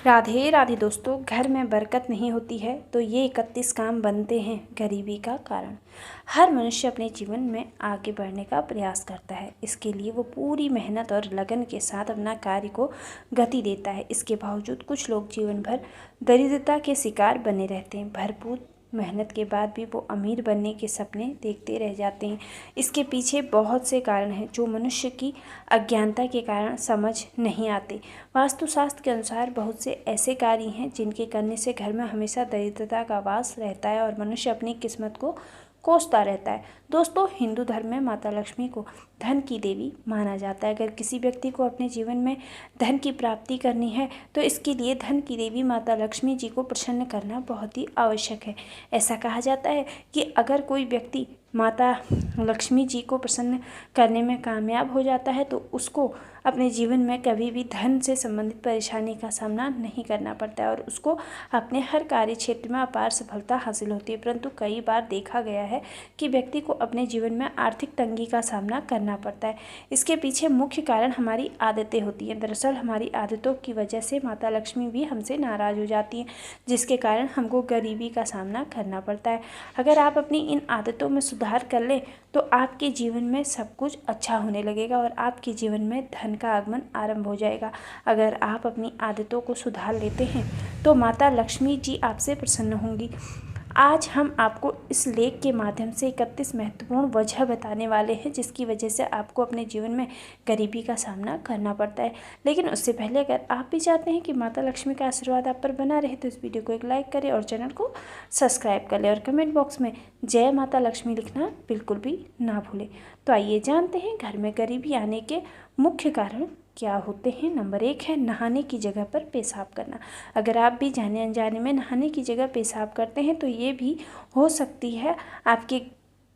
राधे राधे दोस्तों, घर में बरकत नहीं होती है तो ये 31 काम बनते हैं गरीबी का कारण। हर मनुष्य अपने जीवन में आगे बढ़ने का प्रयास करता है। इसके लिए वो पूरी मेहनत और लगन के साथ अपना कार्य को गति देता है। इसके बावजूद कुछ लोग जीवन भर दरिद्रता के शिकार बने रहते हैं। भरपूर मेहनत के बाद भी वो अमीर बनने के सपने देखते रह जाते हैं। इसके पीछे बहुत से कारण हैं जो मनुष्य की अज्ञानता के कारण समझ नहीं आते। वास्तुशास्त्र के अनुसार बहुत से ऐसे कार्य हैं जिनके करने से घर में हमेशा दरिद्रता का वास रहता है और मनुष्य अपनी किस्मत को कोसता रहता है। दोस्तों, हिंदू धर्म में माता लक्ष्मी को धन की देवी माना जाता है। अगर किसी व्यक्ति को अपने जीवन में धन की प्राप्ति करनी है तो इसके लिए धन की देवी माता लक्ष्मी जी को प्रसन्न करना बहुत ही आवश्यक है। ऐसा कहा जाता है कि अगर कोई व्यक्ति माता लक्ष्मी जी को प्रसन्न करने में कामयाब हो जाता है तो उसको अपने जीवन में कभी भी धन से संबंधित परेशानी का सामना नहीं करना पड़ता है और उसको अपने हर कार्य क्षेत्र में अपार सफलता हासिल होती है। परंतु कई बार देखा गया है कि व्यक्ति को अपने जीवन में आर्थिक तंगी का सामना करना पड़ता है। इसके पीछे मुख्य कारण हमारी आदतें होती हैं। दरअसल हमारी आदतों की वजह से माता लक्ष्मी भी हमसे नाराज़ हो जाती हैं, जिसके कारण हमको गरीबी का सामना करना पड़ता है। अगर आप अपनी इन आदतों में सुधार कर लें तो आपके जीवन में सब कुछ अच्छा होने लगेगा और आपके जीवन में धन का आगमन आरंभ हो जाएगा। अगर आप अपनी आदतों को सुधार लेते हैं तो माता लक्ष्मी जी आपसे प्रसन्न होंगी। आज हम आपको इस लेख के माध्यम से 31 महत्वपूर्ण वजह बताने वाले हैं जिसकी वजह से आपको अपने जीवन में गरीबी का सामना करना पड़ता है। लेकिन उससे पहले अगर आप भी चाहते हैं कि माता लक्ष्मी का आशीर्वाद आप पर बना रहे तो इस वीडियो को एक लाइक करें और चैनल को सब्सक्राइब कर लें और कमेंट बॉक्स में जय माता लक्ष्मी लिखना बिल्कुल भी ना भूलें। तो आइए जानते हैं घर में गरीबी आने के मुख्य कारण क्या होते हैं। नंबर 1 है नहाने की जगह पर पेशाब करना। अगर आप भी जाने अनजाने में नहाने की जगह पेशाब करते हैं तो ये भी हो सकती है आपके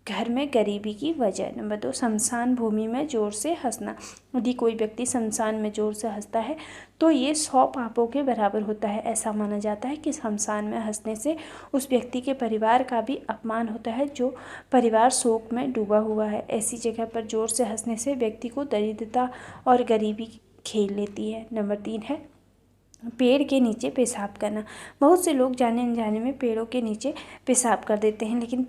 घर में गरीबी की वजह। नंबर 2, शमशान भूमि में ज़ोर से हंसना। यदि कोई व्यक्ति शमशान में ज़ोर से हंसता है तो ये 100 पापों के बराबर होता है। ऐसा माना जाता है कि शमशान में हंसने से उस व्यक्ति के परिवार का भी अपमान होता है जो परिवार शोक में डूबा हुआ है। ऐसी जगह पर ज़ोर से हंसने से व्यक्ति को दरिद्रता और गरीबी खेल लेती है। नंबर 3 है पेड़ के नीचे पेशाब करना। बहुत से लोग जाने अनजाने में पेड़ों के नीचे पेशाब कर देते हैं, लेकिन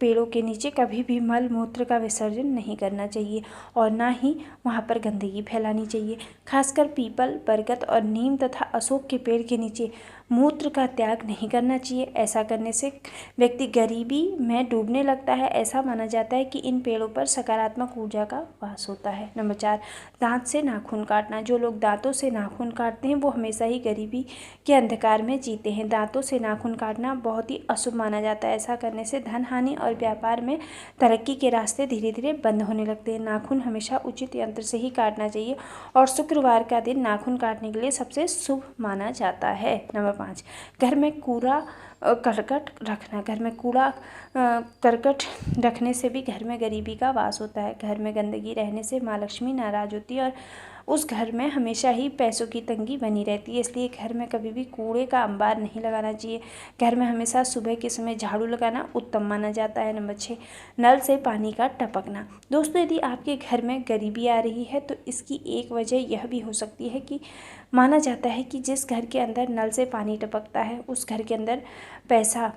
पेड़ों के नीचे कभी भी मल मूत्र का विसर्जन नहीं करना चाहिए और ना ही वहाँ पर गंदगी फैलानी चाहिए। खासकर पीपल, बरगद और नीम तथा अशोक के पेड़ के नीचे मूत्र का त्याग नहीं करना चाहिए। ऐसा करने से व्यक्ति गरीबी में डूबने लगता है। ऐसा माना जाता है कि इन पेड़ों पर सकारात्मक ऊर्जा का वास होता है। नंबर 4, दांत से नाखून काटना। जो लोग दांतों से नाखून काटते हैं वो हमेशा ही गरीबी के अंधकार में जीते हैं। दांतों से नाखून काटना बहुत ही अशुभ माना जाता है। ऐसा करने से धन हानि और व्यापार में तरक्की के रास्ते धीरे धीरे बंद होने लगते हैं। नाखून हमेशा उचित यंत्र से ही काटना चाहिए और शुक्रवार का दिन नाखून काटने के लिए सबसे शुभ माना जाता है। नंबर 5, घर में कूड़ा करकट रखना। घर में कूड़ा करकट रखने से भी घर में गरीबी का वास होता है। घर में गंदगी रहने से माँ लक्ष्मी नाराज होती है और उस घर में हमेशा ही पैसों की तंगी बनी रहती है। इसलिए घर में कभी भी कूड़े का अंबार नहीं लगाना चाहिए। घर में हमेशा सुबह के समय झाड़ू लगाना उत्तम माना जाता है। नंबर 6, नल से पानी का टपकना। दोस्तों, यदि आपके घर में गरीबी आ रही है तो इसकी एक वजह यह भी हो सकती है कि माना जाता है कि जिस घर के अंदर नल से पानी टपकता है उस घर के अंदर पैसा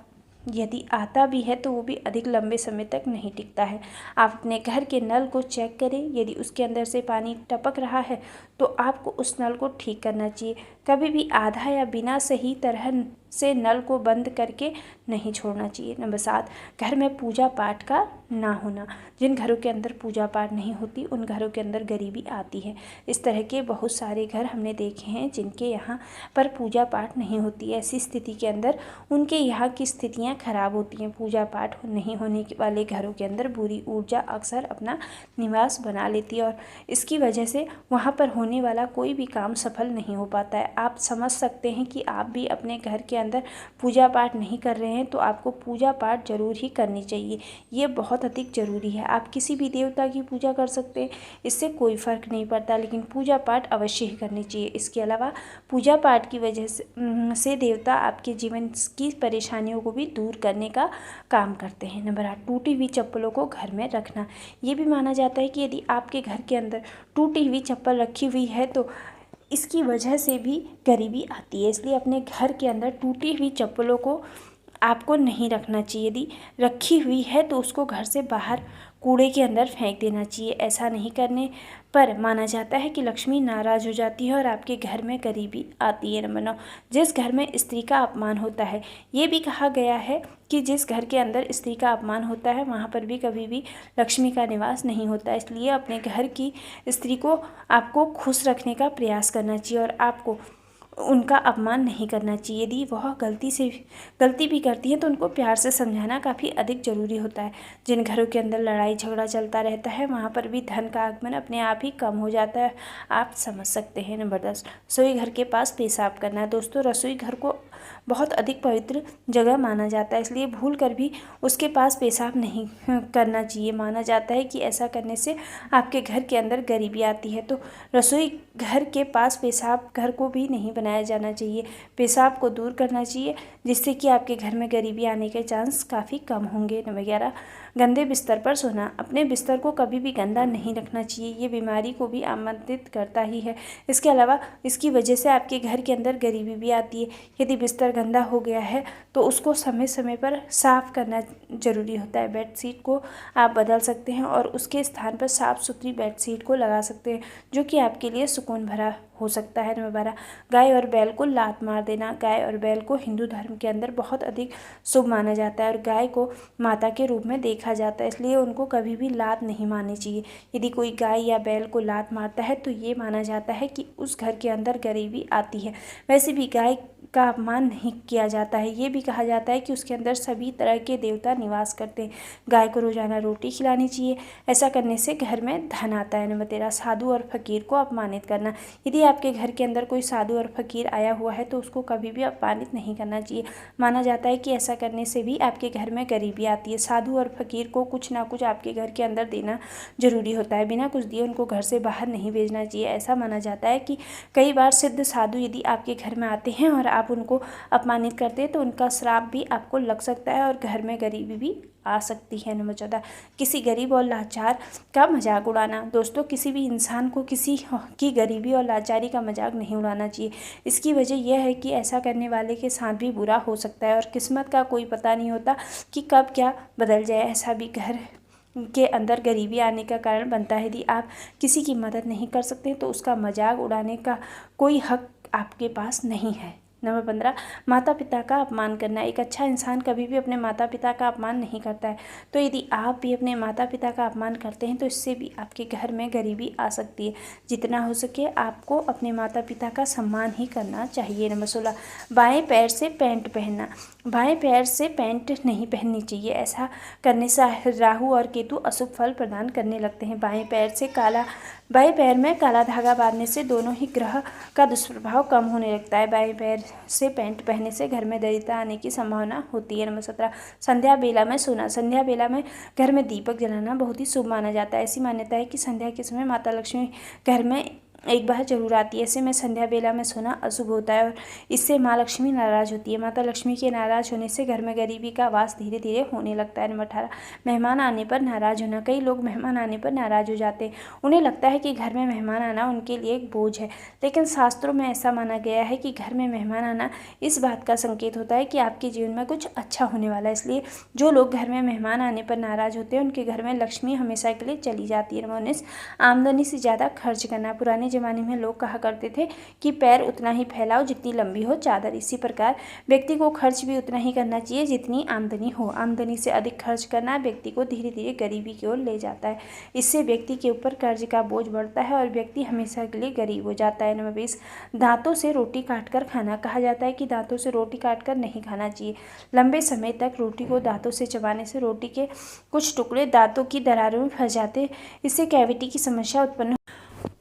यदि आता भी है तो वो भी अधिक लंबे समय तक नहीं टिकता है। आप अपने घर के नल को चेक करें। यदि उसके अंदर से पानी टपक रहा है तो आपको उस नल को ठीक करना चाहिए। कभी भी आधा या बिना सही तरह से नल को बंद करके नहीं छोड़ना चाहिए। नंबर 7, घर में पूजा पाठ का ना होना। जिन घरों के अंदर पूजा पाठ नहीं होती उन घरों के अंदर गरीबी आती है। इस तरह के बहुत सारे घर हमने देखे हैं जिनके यहाँ पर पूजा पाठ नहीं होती। ऐसी स्थिति के अंदर उनके यहाँ की स्थितियाँ खराब होती हैं। पूजा पाठ नहीं होने वाले घरों के अंदर बुरी ऊर्जा अक्सर अपना निवास बना लेती है और इसकी वजह से वहाँ पर होने वाला कोई भी काम सफल नहीं हो पाता है। आप समझ सकते हैं कि आप भी अपने घर के अंदर पूजा पाठ नहीं कर रहे हैं तो आपको पूजा पाठ जरूर ही करनी चाहिए। ये बहुत अधिक ज़रूरी है। आप किसी भी देवता की पूजा कर सकते हैं, इससे कोई फ़र्क नहीं पड़ता, लेकिन पूजा पाठ अवश्य ही करनी चाहिए। इसके अलावा पूजा पाठ की वजह से देवता आपके जीवन की परेशानियों को भी दूर करने का काम करते हैं। नंबर 8, टूटी हुई चप्पलों को घर में रखना। ये भी माना जाता है कि यदि आपके घर के अंदर टूटी हुई चप्पल रखी हुई है तो इसकी वजह से भी गरीबी आती है। इसलिए अपने घर के अंदर टूटी हुई चप्पलों को आपको नहीं रखना चाहिए। यदि रखी हुई है तो उसको घर से बाहर कूड़े के अंदर फेंक देना चाहिए। ऐसा नहीं करने पर माना जाता है कि लक्ष्मी नाराज़ हो जाती है और आपके घर में गरीबी आती है। नंबर 9, जिस घर में स्त्री का अपमान होता है। ये भी कहा गया है कि जिस घर के अंदर स्त्री का अपमान होता है वहाँ पर भी कभी भी लक्ष्मी का निवास नहीं होता। इसलिए अपने घर की स्त्री को आपको खुश रखने का प्रयास करना चाहिए और आपको उनका अपमान नहीं करना चाहिए। यदि वह गलती भी करती है तो उनको प्यार से समझाना काफ़ी अधिक ज़रूरी होता है। जिन घरों के अंदर लड़ाई झगड़ा चलता रहता है वहाँ पर भी धन का आगमन अपने आप ही कम हो जाता है, आप समझ सकते हैं। नंबर 10, रसोई घर के पास पेशाब करना। दोस्तों, रसोई घर को बहुत अधिक पवित्र जगह माना जाता है, इसलिए भूल कर भी उसके पास पेशाब नहीं करना चाहिए। माना जाता है कि ऐसा करने से आपके घर के अंदर गरीबी आती है। तो रसोई घर के पास पेशाब घर को भी नहीं बनाया जाना चाहिए। पेशाब को दूर करना चाहिए, जिससे कि आपके घर में गरीबी आने के चांस काफ़ी कम होंगे। नंबर 11, गंदे बिस्तर पर सोना। अपने बिस्तर को कभी भी गंदा नहीं रखना चाहिए, ये बीमारी को भी आमंत्रित करता ही है। इसके अलावा इसकी वजह से आपके घर के अंदर गरीबी भी आती है। यदि बिस्तर गंदा हो गया है तो उसको समय समय पर साफ़ करना ज़रूरी होता है। बेडशीट को आप बदल सकते हैं और उसके स्थान पर साफ़ सुथरी बेडशीट को लगा सकते हैं, जो कि आपके लिए सुकून भरा हो सकता है। नंबर 12, गाय और बैल को लात मार देना। गाय और बैल को हिंदू धर्म के अंदर बहुत अधिक शुभ माना जाता है और गाय को माता के रूप में देखा जाता है, इसलिए उनको कभी भी लात नहीं मारनी चाहिए। यदि कोई गाय या बैल को लात मारता है तो ये माना जाता है कि उस घर के अंदर गरीबी आती है। वैसे भी गाय का अपमान नहीं किया जाता है, ये भी कहा जाता है कि उसके अंदर सभी तरह के देवता निवास करते हैं। गाय को रोजाना रोटी खिलानी चाहिए, ऐसा करने से घर में धन आता है। नंबर 13, साधु और फकीर को अपमानित करना। यदि आपके घर के अंदर कोई साधु और फकीर आया हुआ है तो उसको कभी भी अपमानित नहीं करना चाहिए। माना जाता है कि ऐसा करने से भी आपके घर में गरीबी आती है। साधु और फकीर को कुछ ना कुछ आपके घर के अंदर देना जरूरी होता है, बिना कुछ दिए उनको घर से बाहर नहीं भेजना चाहिए। ऐसा माना जाता है कि कई बार सिद्ध साधु यदि आपके घर में आते हैं और आप उनको अपमानित करते हैं तो उनका श्राप भी आपको लग सकता है और घर में गरीबी भी आ सकती है। नंबर 14, किसी गरीब और लाचार का मजाक उड़ाना। दोस्तों, किसी भी इंसान को किसी की गरीबी और लाचारी का मजाक नहीं उड़ाना चाहिए। इसकी वजह यह है कि ऐसा करने वाले के साथ भी बुरा हो सकता है और किस्मत का कोई पता नहीं होता कि कब क्या बदल जाए। ऐसा भी घर के अंदर गरीबी आने का कारण बनता है। यदि आप किसी की मदद नहीं कर सकते तो उसका मजाक उड़ाने का कोई हक आपके पास नहीं है। नंबर 15, माता पिता का अपमान करना। एक अच्छा इंसान कभी भी अपने माता पिता का अपमान नहीं करता है, तो यदि आप भी अपने माता पिता का अपमान करते हैं तो इससे भी आपके घर में गरीबी आ सकती है। जितना हो सके आपको अपने माता पिता का सम्मान ही करना चाहिए। नंबर 16, बाएं पैर से पैंट पहनना। बाएं पैर से पैंट नहीं पहननी चाहिए, ऐसा करने से राहु और केतु अशुभ फल प्रदान करने लगते हैं। बाएं पैर में काला धागा बांधने से दोनों ही ग्रह का दुष्प्रभाव कम होने लगता है। बाएं पैर से पैंट पहनने से घर में दरिद्रता आने की संभावना होती है। नंबर 17, संध्या बेला में सोना। संध्या बेला में घर में दीपक जलाना बहुत ही शुभ माना जाता है। ऐसी मान्यता है कि संध्या के समय माता लक्ष्मी घर में एक बार जरूर आती है। ऐसे में संध्या बेला में सोना अशुभ होता है और इससे माँ लक्ष्मी नाराज होती है। माता लक्ष्मी के नाराज होने से घर में गरीबी का वास धीरे धीरे होने लगता है। नंबर 18, मेहमान आने पर नाराज होना। कई लोग मेहमान आने पर नाराज हो जाते हैं, उन्हें लगता है कि घर में मेहमान आना उनके लिए एक बोझ है, लेकिन शास्त्रों में ऐसा माना गया है कि घर में मेहमान आना इस बात का संकेत होता है कि आपके जीवन में कुछ अच्छा होने वाला है। इसलिए जो लोग घर में मेहमान आने पर नाराज होते हैं उनके घर में लक्ष्मी हमेशा के लिए चली जाती है। नंबर 19, आमदनी से ज़्यादा खर्च करना। पुराने ज़माने में लोग कहा करते थे कि पैर उतना ही फैलाओ जितनी लंबी हो चादर। इसी प्रकार व्यक्ति को खर्च भी उतना ही करना चाहिए जितनी आमदनी हो। आमदनी से अधिक खर्च करना व्यक्ति को धीरे धीरे गरीबी की ओर ले जाता है। इससे व्यक्ति के ऊपर कर्ज का बोझ बढ़ता है और व्यक्ति हमेशा के लिए गरीब हो जाता है। नंबर 20, दांतों से रोटी काटकर खाना। कहा जाता है कि दांतों से रोटी काटकर नहीं खाना चाहिए। लंबे समय तक रोटी को दांतों से चबाने से रोटी के कुछ टुकड़े दांतों की दरारों में फंस जाते हैं, इससे कैविटी की समस्या उत्पन्न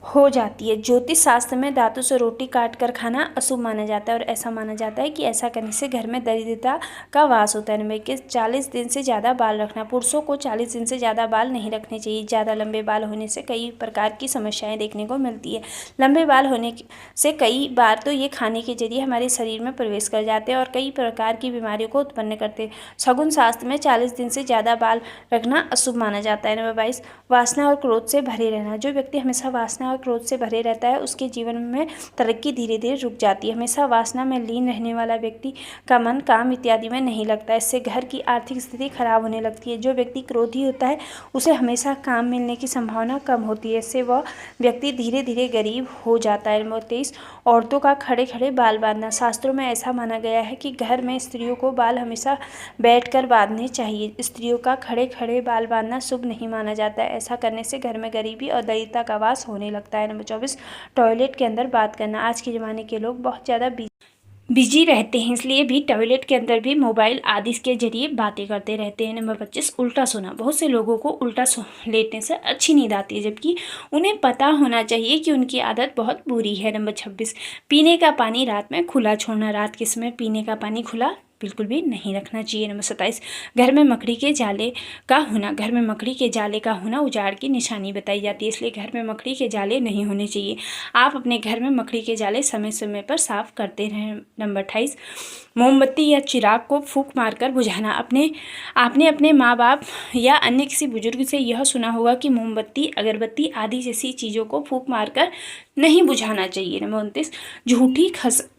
हो जाती है। ज्योतिष शास्त्र में दांतों से रोटी काट कर खाना अशुभ माना जाता है और ऐसा माना जाता है कि ऐसा करने से घर में दरिद्रता का वास होता है। नंबर 21, 40 दिन से ज़्यादा बाल रखना। पुरुषों को 40 दिन से ज़्यादा बाल नहीं रखने चाहिए। ज़्यादा लंबे बाल होने से कई प्रकार की समस्याएं देखने को मिलती है। लंबे बाल होने से कई बार तो ये खाने के जरिए हमारे शरीर में प्रवेश कर जाते हैं और कई प्रकार की बीमारियों को उत्पन्न करते हैं। शगुन शास्त्र में 40 दिन से ज़्यादा बाल रखना अशुभ माना जाता है। नंबर 22, वासना और क्रोध से भरे रहना। जो व्यक्ति हमेशा वासना और क्रोध से भरे रहता है उसके जीवन में तरक्की धीरे धीरे रुक जाती है। हमेशा वासना में लीन रहने वाला व्यक्ति का मन काम इत्यादि में नहीं लगता, इससे घर की आर्थिक स्थिति खराब होने लगती है। जो व्यक्ति क्रोधी होता है उसे हमेशा काम मिलने की संभावना कम होती है, इससे वह व्यक्ति धीरे धीरे गरीब हो जाता है। नंबर 23, औरतों का खड़े खड़े बाल बांधना। शास्त्रों में ऐसा माना गया है कि घर में स्त्रियों को बाल हमेशा बैठकर बांधने चाहिए। स्त्रियों का खड़े खड़े बाल बांधना शुभ नहीं माना जाता है, ऐसा करने से घर में गरीबी और दरिद्रता का वास होने लगता है। नंबर 24, टॉयलेट के अंदर बात करना। आज के ज़माने के लोग बहुत ज़्यादा बिजी रहते हैं, इसलिए भी टॉयलेट के अंदर भी मोबाइल आदि के जरिए बातें करते रहते हैं। नंबर 25, उल्टा सोना। बहुत से लोगों को उल्टा लेटने से अच्छी नींद आती है, जबकि उन्हें पता होना चाहिए कि उनकी आदत बहुत बुरी है। नंबर 26, पीने का पानी रात में खुला छोड़ना। रात के समय पीने का पानी खुला बिल्कुल भी नहीं रखना चाहिए। नंबर 27, घर में मकड़ी के जाले का होना। घर में मकड़ी के जाले का होना उजाड़ की निशानी बताई जाती है, इसलिए घर में मकड़ी के जाले नहीं होने चाहिए। आप अपने घर में मकड़ी के जाले समय समय पर साफ करते रहें। नंबर 28, मोमबत्ती या चिराग को फूंक मारकर बुझाना। आपने अपने माँ बाप या अन्य किसी बुजुर्ग से यह सुना होगा कि मोमबत्ती, अगरबत्ती आदि जैसी चीज़ों को फूंक मारकर नहीं बुझाना चाहिए। नंबर 29, झूठी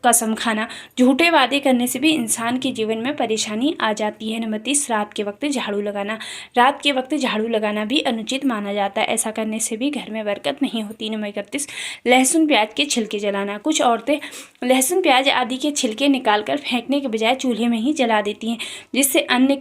कसम खाना। झूठे वादे करने से भी इंसान के जीवन में परेशानी आ जाती है। नंबर 30, रात के वक्त झाड़ू लगाना। रात के वक्त झाड़ू लगाना भी अनुचित माना जाता है, ऐसा करने से भी घर में बरकत नहीं होती। नंबर 31, लहसुन प्याज के छिलके जलाना। कुछ औरतें लहसुन प्याज आदि के छिलके निकालकर फेंकने के बजाय चूल्हे में ही जला देती हैं, जिससे अन्न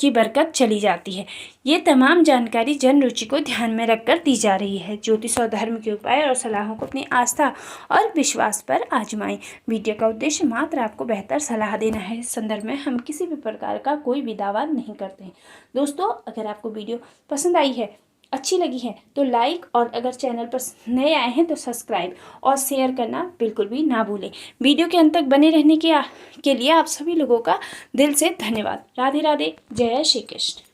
की बरकत चली जाती है। ये तमाम जानकारी जन रुचि को ध्यान में रखकर दी जा रही है। ज्योतिष और धर्म के उपाय और सलाहों को अपनी आस्था और विश्वास पर आजमाएं। वीडियो का उद्देश्य मात्र आपको बेहतर सलाह देना है। इस संदर्भ में हम किसी भी प्रकार का कोई भी दावा नहीं करते हैं। दोस्तों, अगर आपको वीडियो पसंद आई है, अच्छी लगी है, तो लाइक, और अगर चैनल पर नए आए हैं तो सब्सक्राइब और शेयर करना बिल्कुल भी ना भूलें। वीडियो के अंत तक बने रहने के लिए आप सभी लोगों का दिल से धन्यवाद। राधे राधे, जय श्री कृष्ण।